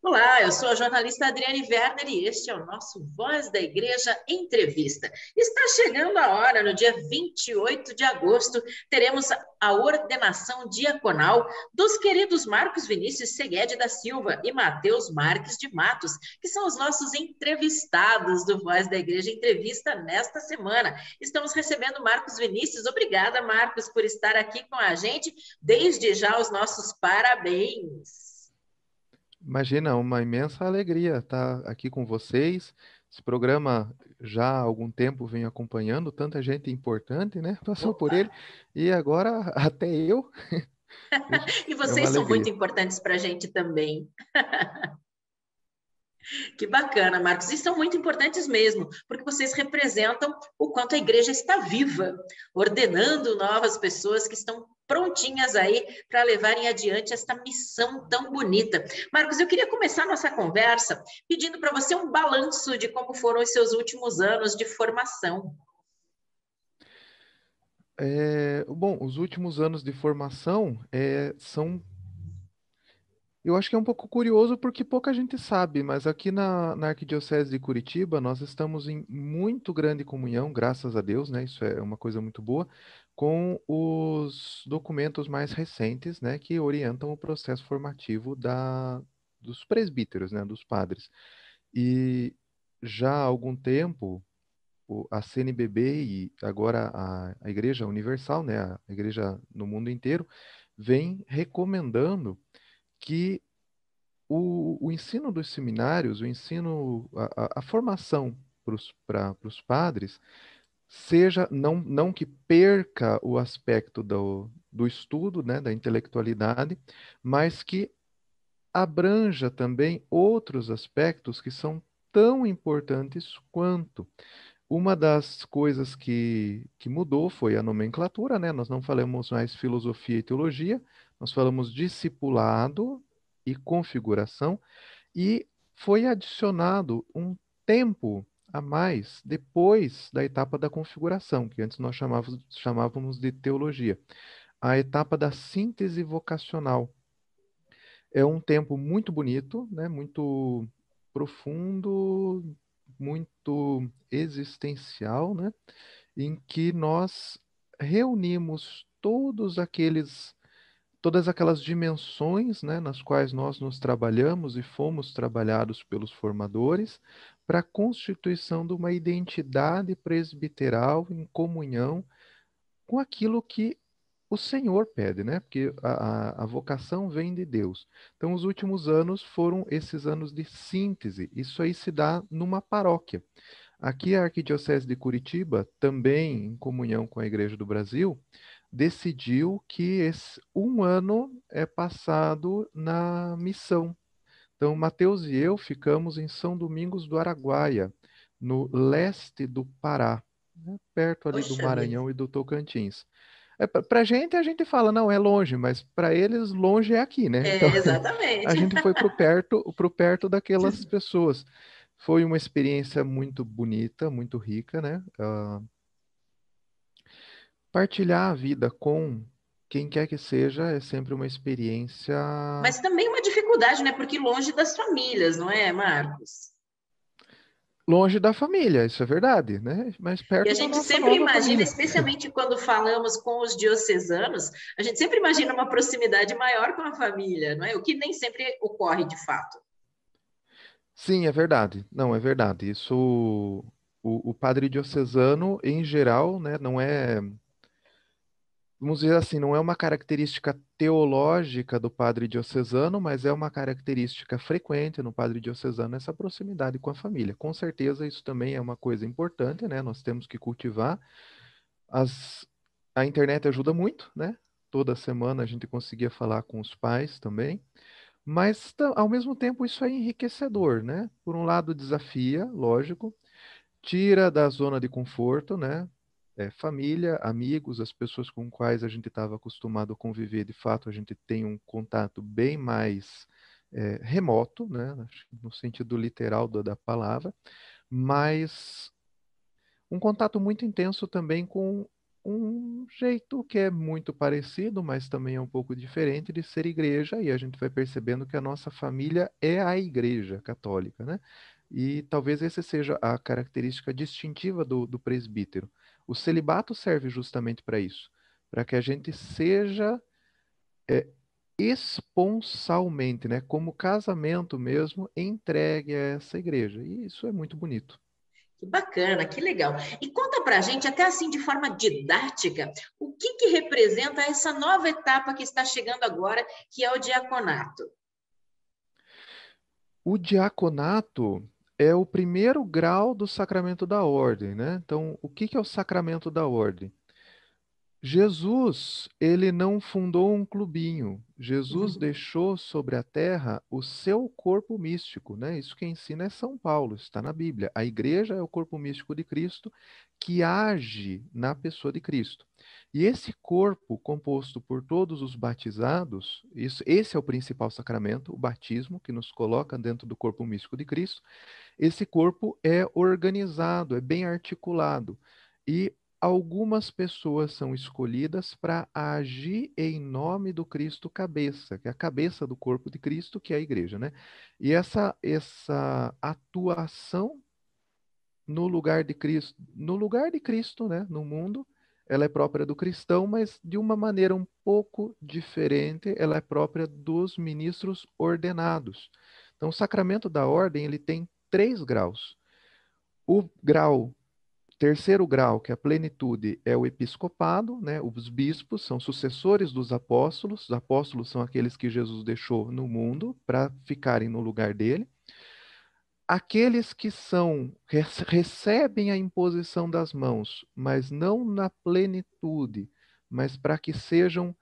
Olá, eu sou a jornalista Adriane Werner e este é o nosso Voz da Igreja Entrevista. Está chegando a hora, no dia 28 de agosto, teremos a ordenação diaconal dos queridos Marcos Vinícius Seguede da Silva e Mateus Marques de Matos, que são os nossos entrevistados do Voz da Igreja Entrevista nesta semana. Estamos recebendo Marcos Vinícius. Obrigada, Marcos, por estar aqui com a gente. Desde já, os nossos parabéns. Imagina, uma imensa alegria estar aqui com vocês. Esse programa já há algum tempo vem acompanhando, tanta gente importante, né? Passou por Opa! ele e agora até eu. Isso E é uma vocês são muito alegria. importantes para a gente também. Que bacana, Marcos. E são muito importantes mesmo, porque vocês representam o quanto a igreja está viva, ordenando novas pessoas que estão prontinhas aí para levarem adiante esta missão tão bonita. Marcos, eu queria começar nossa conversa pedindo para você um balanço de como foram os seus últimos anos de formação. Bom, os últimos anos de formação são. Eu acho que é um pouco curioso porque pouca gente sabe, mas aqui na Arquidiocese de Curitiba nós estamos em muito grande comunhão, graças a Deus, né? Isso é uma coisa muito boa, com os documentos mais recentes, né, que orientam o processo formativo dos presbíteros, né, dos padres. E já há algum tempo, a CNBB e agora a Igreja Universal, né, a Igreja no mundo inteiro, vem recomendando que o ensino dos seminários, o ensino, a formação para os padres, seja, não que perca o aspecto do estudo, né, da intelectualidade, mas que abranja também outros aspectos que são tão importantes quanto. Uma das coisas que mudou foi a nomenclatura, né? Nós não falamos mais filosofia e teologia, nós falamos discipulado e configuração, e foi adicionado um tempo a mais depois da etapa da configuração, que antes nós chamávamos de teologia, a etapa da síntese vocacional. É um tempo muito bonito, né? Muito profundo, muito existencial, né? Em que nós reunimos todas aquelas dimensões, né, nas quais nós nos trabalhamos e fomos trabalhados pelos formadores para a constituição de uma identidade presbiteral em comunhão com aquilo que o Senhor pede, né? Porque a vocação vem de Deus. Então, os últimos anos foram esses anos de síntese. Isso aí se dá numa paróquia. Aqui, a Arquidiocese de Curitiba, também em comunhão com a Igreja do Brasil, decidiu que esse um ano é passado na missão. Então, Mateus e eu ficamos em São Domingos do Araguaia, no leste do Pará, né, perto ali do Poxa vida. Maranhão e do Tocantins. Para a gente fala, não, é longe, mas para eles longe é aqui, né? Então, É, a exatamente. gente foi pro perto daquelas pessoas. Foi uma experiência muito bonita, muito rica, né? Partilhar a vida com quem quer que seja é sempre uma experiência Mas também uma dificuldade, né? Porque longe das famílias, não é, Marcos? longe da família, isso é verdade, né? Mas E a perto da gente nossa sempre nova imagina, família. especialmente quando falamos com os diocesanos, a gente sempre imagina uma proximidade maior com a família, não é? O que nem sempre ocorre de fato. Sim, é verdade. Não, é verdade. Isso, o padre diocesano, em geral, né, não é, vamos dizer assim, não é uma característica teológica do padre diocesano, mas é uma característica frequente no padre diocesano essa proximidade com a família. Com certeza, isso também é uma coisa importante, né? Nós temos que cultivar. As, a internet ajuda muito, né? Toda semana a gente conseguia falar com os pais também. Mas, ao mesmo tempo, isso é enriquecedor, né? Por um lado, desafia, lógico, tira da zona de conforto, né? Família, amigos, as pessoas com quais a gente estava acostumado a conviver, de fato, a gente tem um contato bem mais remoto, né? Acho que no sentido literal da palavra, mas um contato muito intenso também um jeito que é muito parecido, mas também é um pouco diferente de ser igreja, e a gente vai percebendo que a nossa família é a igreja católica, né? E talvez essa seja a característica distintiva do presbítero. O celibato serve justamente para isso, para que a gente seja esponsalmente, né, como casamento mesmo, entregue a essa igreja. E isso é muito bonito. Que bacana, que legal. E conta pra gente, até assim de forma didática, o que que representa essa nova etapa que está chegando agora, que é o diaconato. O diaconato é o primeiro grau do sacramento da ordem, né? Então, o que que é o sacramento da ordem? Jesus, ele não fundou um clubinho. Jesus deixou sobre a terra o seu corpo místico, né? Isso que ensina é São Paulo, está na Bíblia. A igreja é o corpo místico de Cristo que age na pessoa de Cristo. E esse corpo, composto por todos os batizados, esse é o principal sacramento, o batismo, que nos coloca dentro do corpo místico de Cristo. Esse corpo é organizado, é bem articulado. E algumas pessoas são escolhidas para agir em nome do Cristo cabeça, que é a cabeça do corpo de Cristo, que é a igreja, né? E essa atuação no lugar de Cristo, né, no mundo, ela é própria do cristão, mas de uma maneira um pouco diferente, ela é própria dos ministros ordenados. Então, o sacramento da ordem, ele tem 3 graus. O grau Terceiro grau, que é a plenitude, é o episcopado, né? Os bispos são sucessores dos apóstolos. Os apóstolos são aqueles que Jesus deixou no mundo para ficarem no lugar dele. Aqueles que recebem a imposição das mãos, mas não na plenitude, mas para que sejam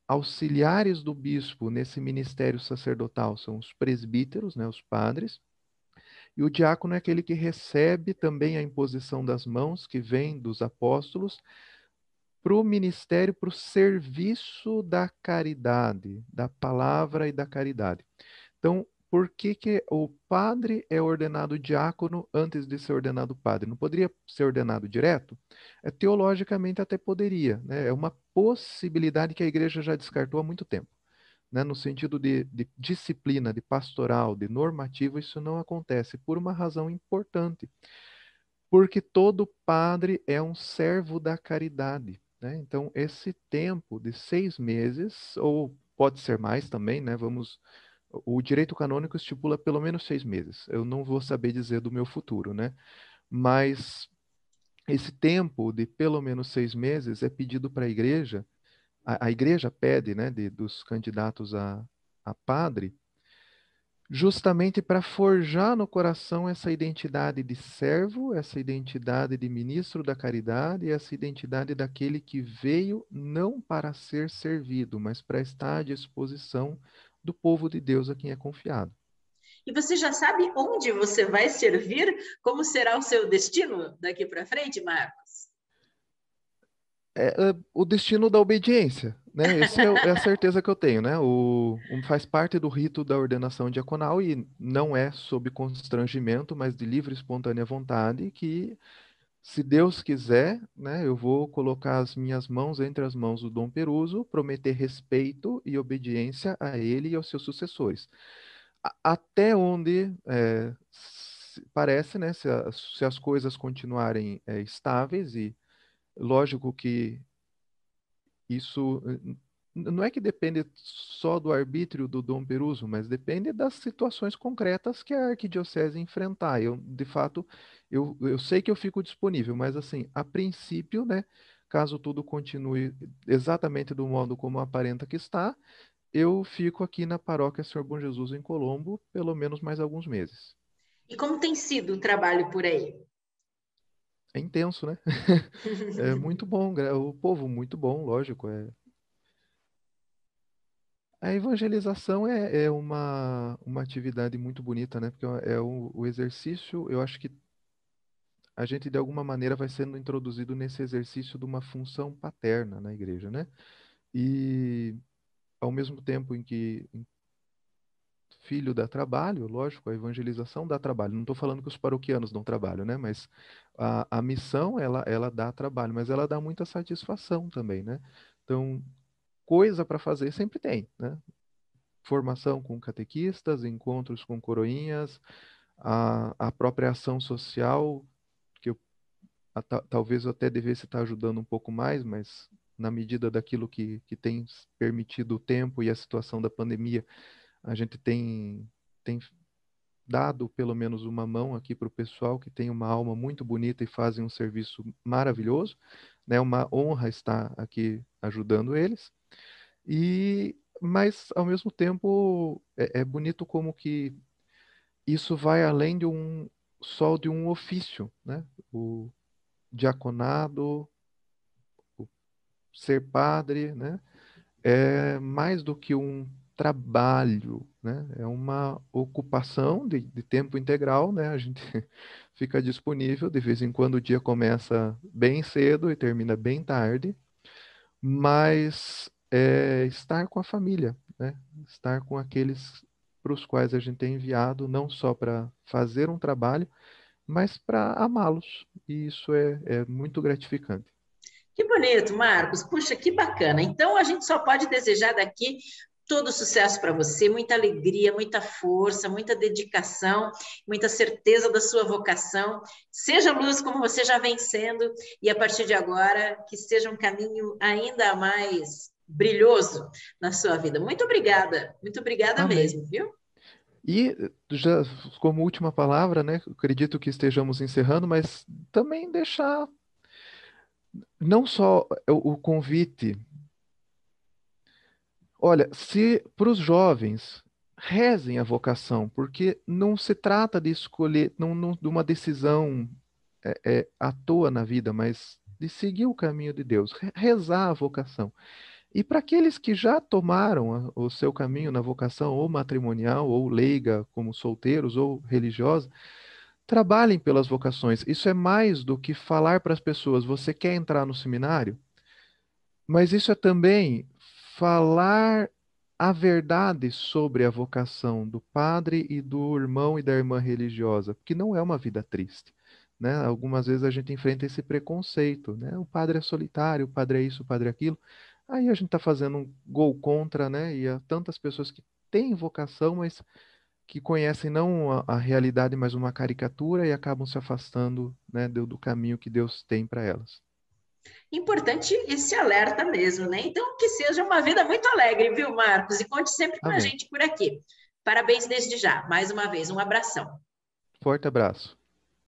auxiliares do bispo nesse ministério sacerdotal, são os presbíteros, né, os padres. E o diácono é aquele que recebe também a imposição das mãos, que vem dos apóstolos, para o ministério, para o serviço da caridade, da palavra e da caridade. Então, por que que o padre é ordenado diácono antes de ser ordenado padre? Não poderia ser ordenado direto? Teologicamente até poderia, né? É uma possibilidade que a igreja já descartou há muito tempo, né? No sentido de disciplina, de pastoral, de normativo, isso não acontece por uma razão importante, porque todo padre é um servo da caridade, né? Então, esse tempo de 6 meses, ou pode ser mais também, né? O direito canônico estipula pelo menos 6 meses. Eu não vou saber dizer do meu futuro, né? Mas esse tempo de pelo menos 6 meses é pedido para a igreja. A igreja pede, né, dos candidatos a padre, justamente para forjar no coração essa identidade de servo, essa identidade de ministro da caridade, essa identidade daquele que veio não para ser servido, mas para estar à disposição do povo de Deus a quem é confiado. E você já sabe onde você vai servir? Como será o seu destino daqui para frente, Marcos? O destino da obediência, né? Essa é a certeza que eu tenho, né? Faz parte do rito da ordenação diaconal e não é sob constrangimento, mas de livre e espontânea vontade que, se Deus quiser, né, eu vou colocar as minhas mãos entre as mãos do Dom Peruso, prometer respeito e obediência a ele e aos seus sucessores. Até onde parece, né, se as coisas continuarem estáveis e lógico que isso não é que depende só do arbítrio do Dom Peruso, mas depende das situações concretas que a arquidiocese enfrentar. Eu, de fato, eu sei que eu fico disponível, mas assim, a princípio, né, caso tudo continue exatamente do modo como aparenta que está, eu fico aqui na paróquia Senhor Bom Jesus em Colombo pelo menos mais alguns meses. E como tem sido o trabalho por aí? É intenso, né? É muito bom, o povo muito bom, lógico, A evangelização é uma atividade muito bonita, né? Porque é o exercício, eu acho que a gente de alguma maneira vai sendo introduzido nesse exercício de uma função paterna na igreja, né? E ao mesmo tempo em que filho dá trabalho, lógico, a evangelização dá trabalho. Não estou falando que os paroquianos dão trabalho, né? Mas a missão, ela dá trabalho, mas ela dá muita satisfação também, né? Então, coisa para fazer sempre tem, né? Formação com catequistas, encontros com coroinhas, a própria ação social, que talvez eu até devesse estar ajudando um pouco mais, mas na medida daquilo que tem permitido o tempo e a situação da pandemia, a gente tem dado pelo menos uma mão aqui para o pessoal que tem uma alma muito bonita e fazem um serviço maravilhoso, né? Uma honra estar aqui ajudando eles. Mas ao mesmo tempo é bonito como que isso vai além de só de um ofício, né? O diaconado, o ser padre, né? É mais do que um trabalho, né? É uma ocupação de tempo integral, né? A gente fica disponível, de vez em quando o dia começa bem cedo e termina bem tarde, mas estar com a família, né? Estar com aqueles para os quais a gente é enviado, não só para fazer um trabalho, mas para amá-los. E isso é muito gratificante. Que bonito, Marcos. Puxa, que bacana. Então, a gente só pode desejar daqui todo sucesso para você, muita alegria, muita força, muita dedicação, muita certeza da sua vocação. Seja luz como você já vem sendo, e a partir de agora, que seja um caminho ainda mais brilhoso na sua vida. Muito obrigada Amém. mesmo, viu? E já como última palavra, né? Acredito que estejamos encerrando, mas também deixar não só o convite. Olha, se para os jovens rezem a vocação, porque não se trata de escolher, de uma decisão à toa na vida, mas de seguir o caminho de Deus, rezar a vocação. E para aqueles que já tomaram o seu caminho na vocação, ou matrimonial, ou leiga, como solteiros, ou religiosa, trabalhem pelas vocações. Isso é mais do que falar para as pessoas: você quer entrar no seminário? Mas isso é também falar a verdade sobre a vocação do padre e do irmão e da irmã religiosa, porque não é uma vida triste, né? Algumas vezes a gente enfrenta esse preconceito, né? O padre é solitário, o padre é isso, o padre é aquilo. Aí a gente está fazendo um gol contra, né? E há tantas pessoas que têm vocação, mas que conhecem não a realidade, mas uma caricatura e acabam se afastando, né, do caminho que Deus tem para elas. Importante esse alerta mesmo, né? Então, que seja uma vida muito alegre, viu, Marcos? E conte sempre com a Amém. gente por aqui. Parabéns desde já. Mais uma vez, um abração. Forte abraço.